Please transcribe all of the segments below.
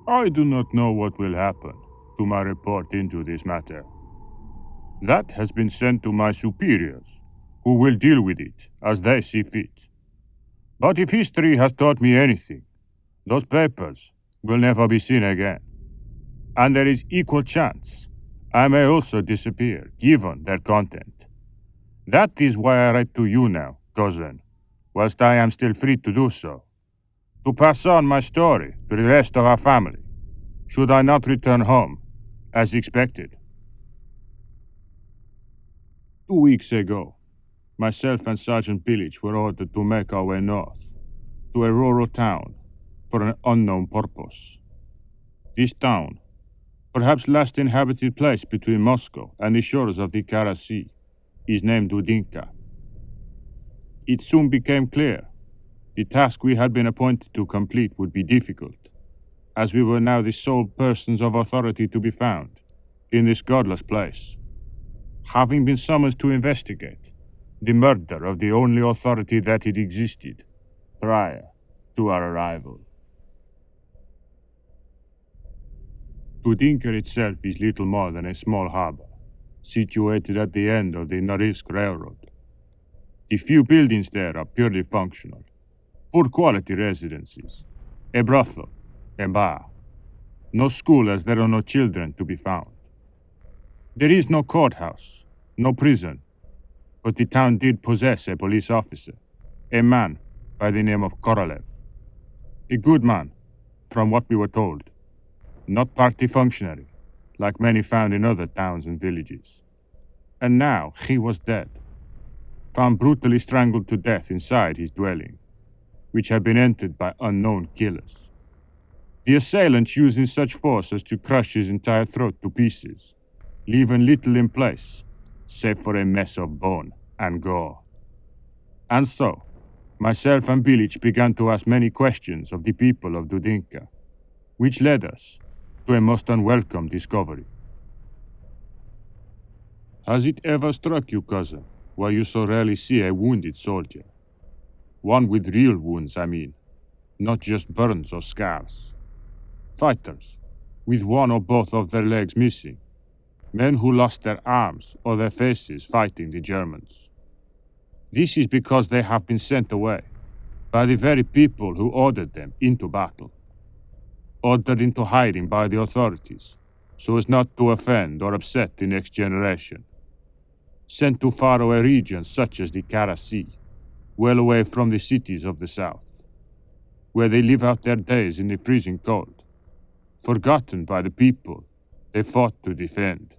I do not know what will happen to my report into this matter. That has been sent to my superiors, who will deal with it as they see fit. But if history has taught me anything, those papers will never be seen again. And there is equal chance I may also disappear, given their content. That is why I write to you now, cousin, whilst I am still free to do so, to pass on my story to the rest of our family, should I not return home, as expected. 2 weeks ago, myself and Sergeant Pillage were ordered to make our way north, to a rural town, for an unknown purpose. This town, perhaps last inhabited place between Moscow and the shores of the Kara Sea, is named Dudinka. It soon became clear the task we had been appointed to complete would be difficult, as we were now the sole persons of authority to be found in this godless place, having been summoned to investigate the murder of the only authority that had existed prior to our arrival. Dudinka itself is little more than a small harbor, situated at the end of the Norilsk Railroad. The few buildings there are purely functional, poor-quality residences, a brothel, a bar. No school, as there are no children to be found. There is no courthouse, no prison, but the town did possess a police officer, a man by the name of Korolev. A good man, from what we were told, not party functionary, like many found in other towns and villages. And now he was dead, found brutally strangled to death inside his dwelling, which had been entered by unknown killers. The assailants using such force as to crush his entire throat to pieces, leaving little in place, save for a mess of bone and gore. And so, myself and Bilic began to ask many questions of the people of Dudinka, which led us to a most unwelcome discovery. Has it ever struck you, cousin, why you so rarely see a wounded soldier? One with real wounds, I mean, not just burns or scars. Fighters, with one or both of their legs missing. Men who lost their arms or their faces fighting the Germans. This is because they have been sent away by the very people who ordered them into battle. Ordered into hiding by the authorities, so as not to offend or upset the next generation. Sent to faraway regions such as the Kara Sea, well away from the cities of the south, where they live out their days in the freezing cold, forgotten by the people they fought to defend.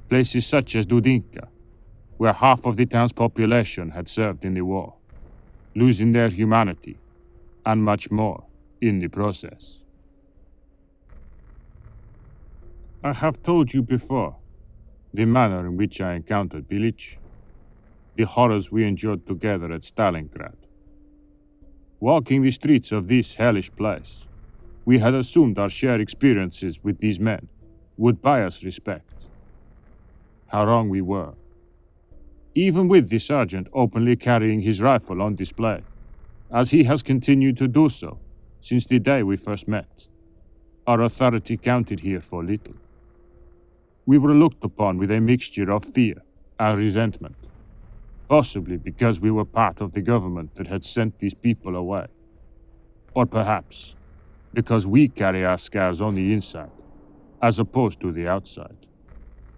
Places such as Dudinka, where half of the town's population had served in the war, losing their humanity, and much more in the process. I have told you before the manner in which I encountered Bilic, the horrors we endured together at Stalingrad. Walking the streets of this hellish place, we had assumed our shared experiences with these men would buy us respect. How wrong we were. Even with the sergeant openly carrying his rifle on display, as he has continued to do so since the day we first met, our authority counted here for little. We were looked upon with a mixture of fear and resentment, possibly because we were part of the government that had sent these people away, or perhaps because we carry our scars on the inside, as opposed to the outside.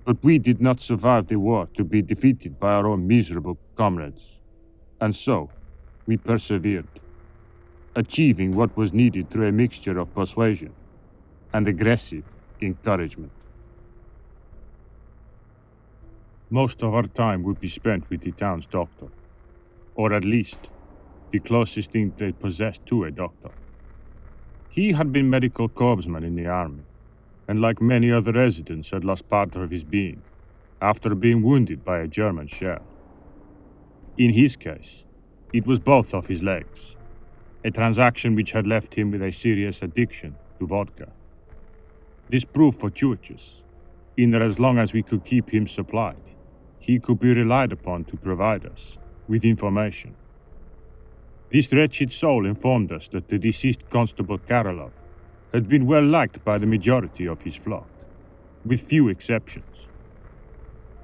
But we did not survive the war to be defeated by our own miserable comrades, and so we persevered, achieving what was needed through a mixture of persuasion and aggressive encouragement. Most of our time would be spent with the town's doctor, or at least the closest thing they possessed to a doctor. He had been medical corpsman in the army, and like many other residents had lost part of his being after being wounded by a German shell. In his case, it was both of his legs, a transaction which had left him with a serious addiction to vodka. This proved fortuitous, in that as long as we could keep him supplied, he could be relied upon to provide us with information. This wretched soul informed us that the deceased Constable Karolov had been well liked by the majority of his flock, with few exceptions.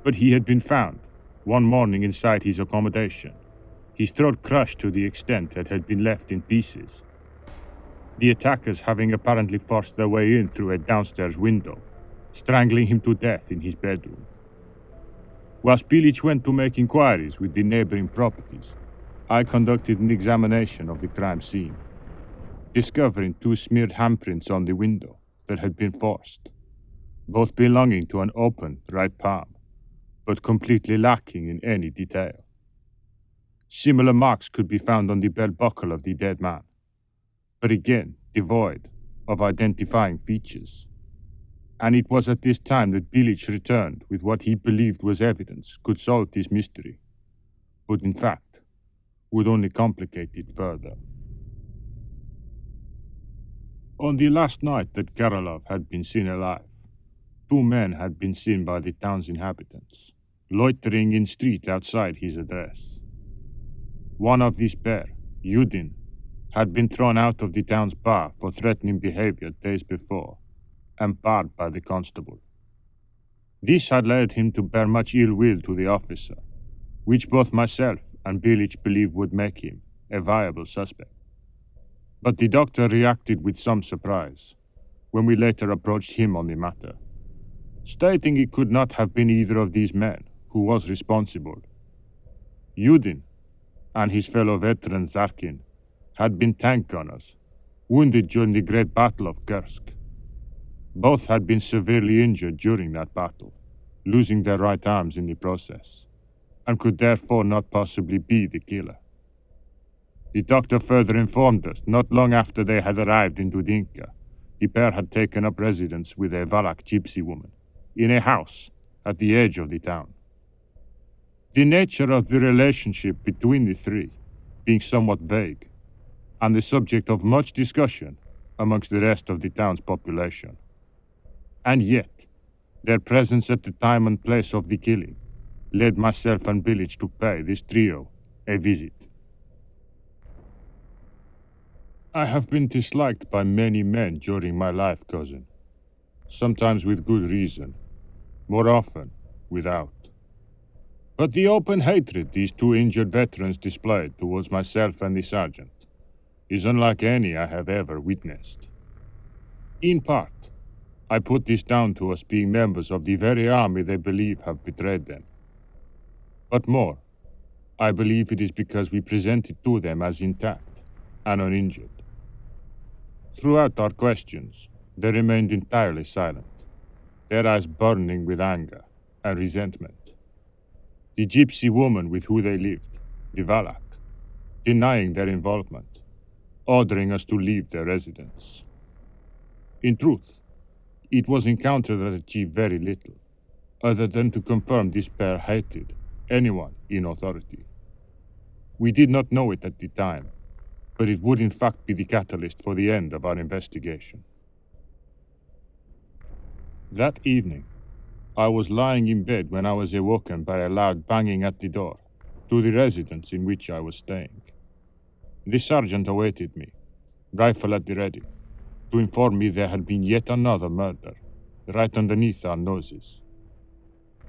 But he had been found, one morning inside his accommodation, his throat crushed to the extent that it had been left in pieces, the attackers having apparently forced their way in through a downstairs window, strangling him to death in his bedroom. Whilst Bilic went to make inquiries with the neighboring properties, I conducted an examination of the crime scene, discovering 2 smeared handprints on the window that had been forced, both belonging to an open right palm, but completely lacking in any detail. Similar marks could be found on the belt buckle of the dead man, but again devoid of identifying features. And it was at this time that Bilic returned with what he believed was evidence could solve this mystery, but in fact would only complicate it further. On the last night that Karolov had been seen alive, 2 men had been seen by the town's inhabitants, loitering in street outside his address. One of these pair, Udin, had been thrown out of the town's bar for threatening behavior days before, and barred by the constable. This had led him to bear much ill will to the officer, which both myself and Bilic believed would make him a viable suspect. But the doctor reacted with some surprise when we later approached him on the matter, stating it could not have been either of these men who was responsible. Udin and his fellow veteran Zarkin had been tank gunners, wounded during the Great Battle of Kursk. Both had been severely injured during that battle, losing their right arms in the process, and could therefore not possibly be the killer. The doctor further informed us not long after they had arrived in Dudinka, the pair had taken up residence with a Valak gypsy woman in a house at the edge of the town. The nature of the relationship between the 3 being somewhat vague, and the subject of much discussion amongst the rest of the town's population. And yet, their presence at the time and place of the killing led myself and Bilic to pay this trio a visit. I have been disliked by many men during my life, cousin. Sometimes with good reason, more often without. But the open hatred these 2 injured veterans displayed towards myself and the sergeant is unlike any I have ever witnessed. In part, I put this down to us being members of the very army they believe have betrayed them. But more, I believe it is because we presented to them as intact and uninjured. Throughout our questions, they remained entirely silent, their eyes burning with anger and resentment. The gypsy woman with who they lived, the Valak, denying their involvement, ordering us to leave their residence. In truth, it was encounter that achieved very little, other than to confirm this pair hated anyone in authority. We did not know it at the time, but it would in fact be the catalyst for the end of our investigation. That evening, I was lying in bed when I was awoken by a loud banging at the door to the residence in which I was staying. The sergeant awaited me, rifle at the ready, to inform me there had been yet another murder, right underneath our noses.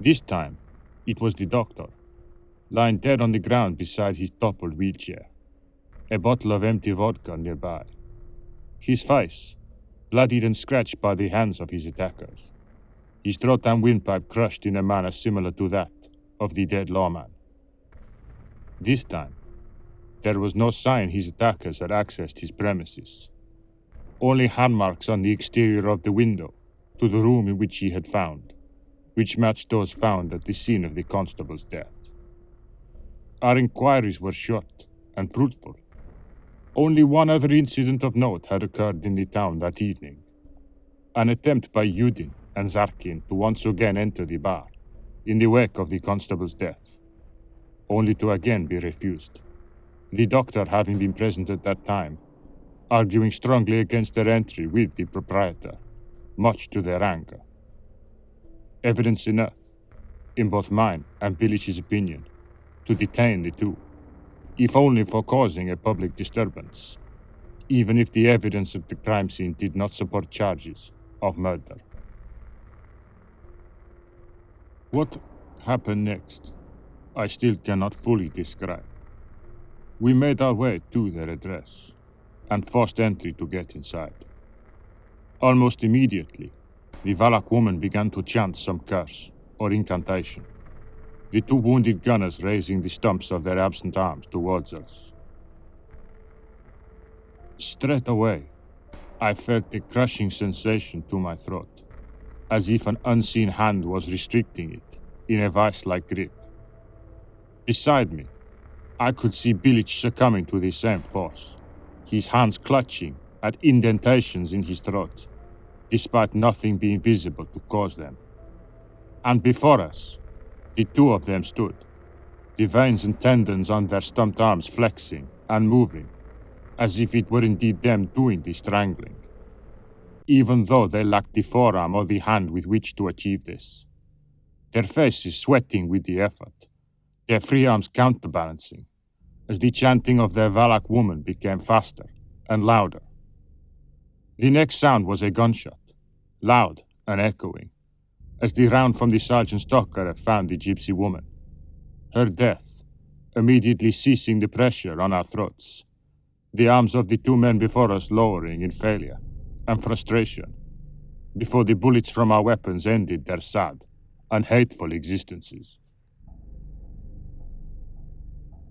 This time, it was the doctor, lying dead on the ground beside his toppled wheelchair, a bottle of empty vodka nearby. His face, bloodied and scratched by the hands of his attackers, his throat and windpipe crushed in a manner similar to that of the dead lawman. This time, there was no sign his attackers had accessed his premises. Only hand marks on the exterior of the window to the room in which he had found, which matched those found at the scene of the constable's death. Our inquiries were short and fruitful. Only one other incident of note had occurred in the town that evening, an attempt by Udin and Zarkin to once again enter the bar in the wake of the constable's death, only to again be refused, the doctor having been present at that time, arguing strongly against their entry with the proprietor, much to their anger. Evidence enough, in both mine and Bilic's opinion, to detain the 2, if only for causing a public disturbance, even if the evidence at the crime scene did not support charges of murder. What happened next, I still cannot fully describe. We made our way to their address and forced entry to get inside. Almost immediately, the Valak woman began to chant some curse or incantation, the two wounded gunners raising the stumps of their absent arms towards us. Straight away, I felt a crushing sensation to my throat, as if an unseen hand was restricting it in a vice-like grip. Beside me, I could see Bilic succumbing to the same force, his hands clutching at indentations in his throat, despite nothing being visible to cause them. And before us, the two of them stood, the veins and tendons on their stumped arms flexing and moving, as if it were indeed them doing the strangling, even though they lacked the forearm or the hand with which to achieve this. Their faces sweating with the effort, their free arms counterbalancing, as the chanting of their Valak woman became faster and louder. The next sound was a gunshot, loud and echoing, as the round from the sergeant's Stocker found the gypsy woman. Her death, immediately ceasing the pressure on our throats, the arms of the two men before us lowering in failure and frustration, before the bullets from our weapons ended their sad and hateful existences.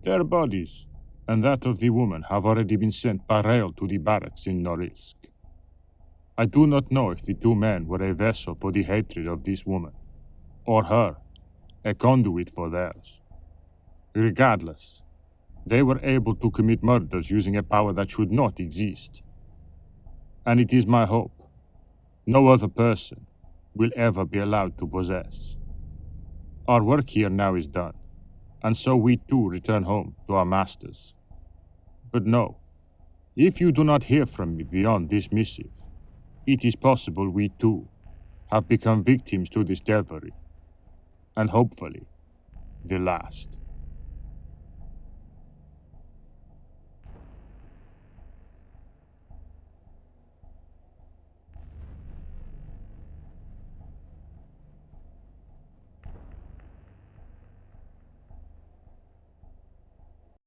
Their bodies, and that of the woman, have already been sent by rail to the barracks in Norilsk. I do not know if the two men were a vessel for the hatred of this woman, or her, a conduit for theirs. Regardless, they were able to commit murders using a power that should not exist. And it is my hope no other person will ever be allowed to possess. Our work here now is done, and so we too return home to our masters. But no, if you do not hear from me beyond this missive, it is possible we too have become victims to this devilry, and hopefully, the last.